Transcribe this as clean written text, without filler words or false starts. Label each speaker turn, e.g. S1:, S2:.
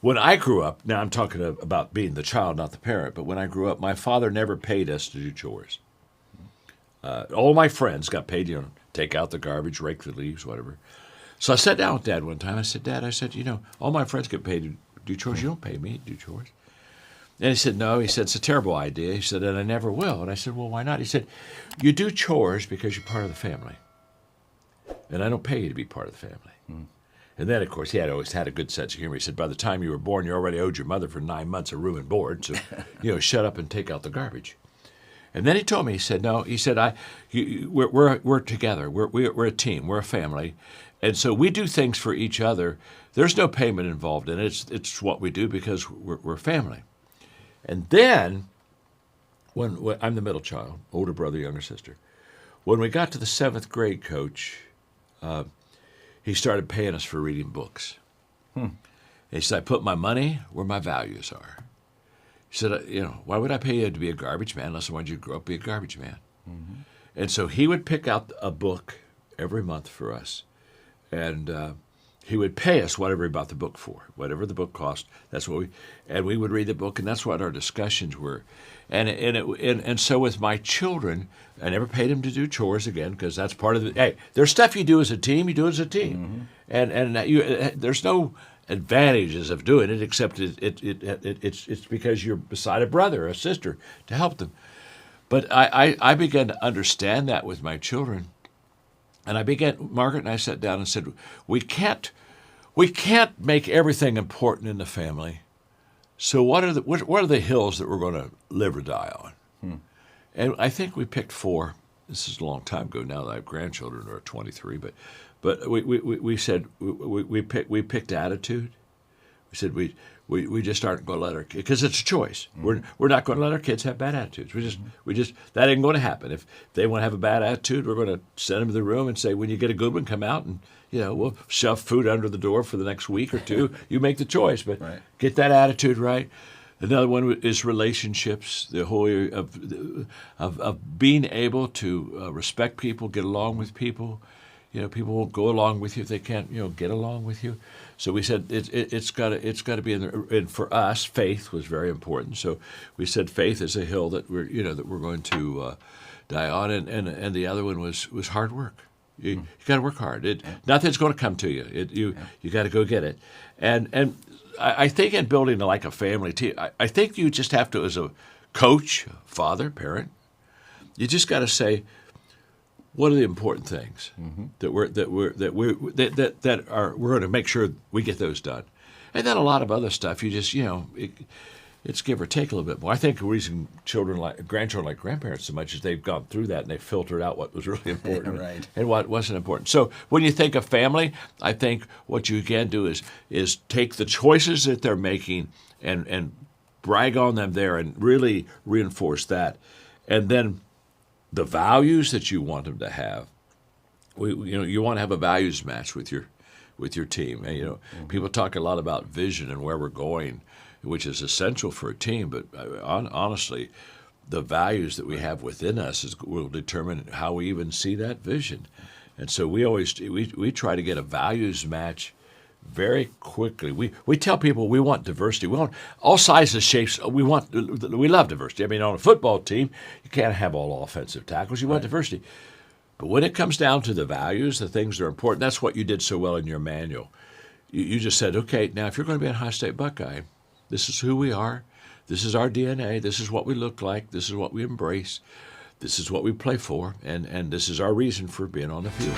S1: When I grew up, now I'm talking about being the child, not the parent, but when I grew up, my father never paid us to do chores. All my friends got paid, take out the garbage, rake the leaves, whatever. So I sat down with Dad one time. I said, Dad, all my friends get paid to do chores. You don't pay me to do chores. And he said, no. He said, it's a terrible idea. He said, and I never will. And I said, well, why not? He said, you do chores because you're part of the family. And I don't pay you to be part of the family. Mm. And then, of course, he had always had a good sense of humor. He said, by the time you were born, you already owed your mother for 9 months of room and board. So, shut up and take out the garbage. And then he told me, he said, no. He said, we're together. We're a team. We're a family. And so we do things for each other. There's no payment involved in it. It's what we do because we're family. And then, when I'm the middle child, older brother, younger sister, when we got to the 7th grade, Coach, he started paying us for reading books. He said, I put my money where my values are. He said, why would I pay you to be a garbage man unless I wanted you to grow up be a garbage man? Mm-hmm. And so he would pick out a book every month for us. And he would pay us whatever he bought the book for, whatever the book cost. That's what we would read the book, and that's what our discussions were. And so with my children, I never paid them to do chores again because that's part of the. Hey, there's stuff you do as a team. You do it as a team, mm-hmm. There's no advantages of doing it except it's because you're beside a brother or a sister to help them. But I began to understand that with my children. And Margaret and I sat down and said, we can't make everything important in the family. So what are the hills that we're going to live or die on? And I think we picked 4. This is a long time ago now that I have grandchildren who are 23. But we said we picked attitude. We said we just aren't going to let our kids, because it's a choice. Mm-hmm. We're not going to let our kids have bad attitudes. We just that ain't going to happen. If they want to have a bad attitude, we're going to send them to the room and say, when you get a good one, come out and we'll shove food under the door for the next week or 2. You make the choice, but right. Get that attitude right. Another one is relationships. The whole area of being able to respect people, get along with people. People won't go along with you if they can't, get along with you. So we said it's got to be in there. And for us, faith was very important. So we said faith is a hill that we're going to die on, and the other one was hard work. You got to work hard. Nothing's going to come to you. You got to go get it. And I think in building like a family team, I think you just have to, as a coach, father, parent, you just got to say, what are the important things that we're going to make sure we get those done, and then a lot of other stuff. You just it's give or take a little bit more. I think the reason grandchildren like grandparents so much is they've gone through that and they filtered out what was really important
S2: right.
S1: and what wasn't important. So when you think of family, I think what you can do is take the choices that they're making and brag on them there and really reinforce that, and then the values that you want them to have. You want to have a values match with your team. And, people talk a lot about vision and where we're going, which is essential for a team. But honestly, the values that we have within us will determine how we even see that vision. And so we try to get a values match very quickly. We tell people we want diversity. We want all sizes, shapes. We love diversity. I mean, on a football team, you can't have all offensive tackles. You want diversity. But when it comes down to the values, the things that are important, that's what you did so well in your manual. You just said, okay, now if you're going to be a High State Buckeye, this is who we are. This is our DNA. This is what we look like. This is what we embrace. This is what we play for. And this is our reason for being on the field.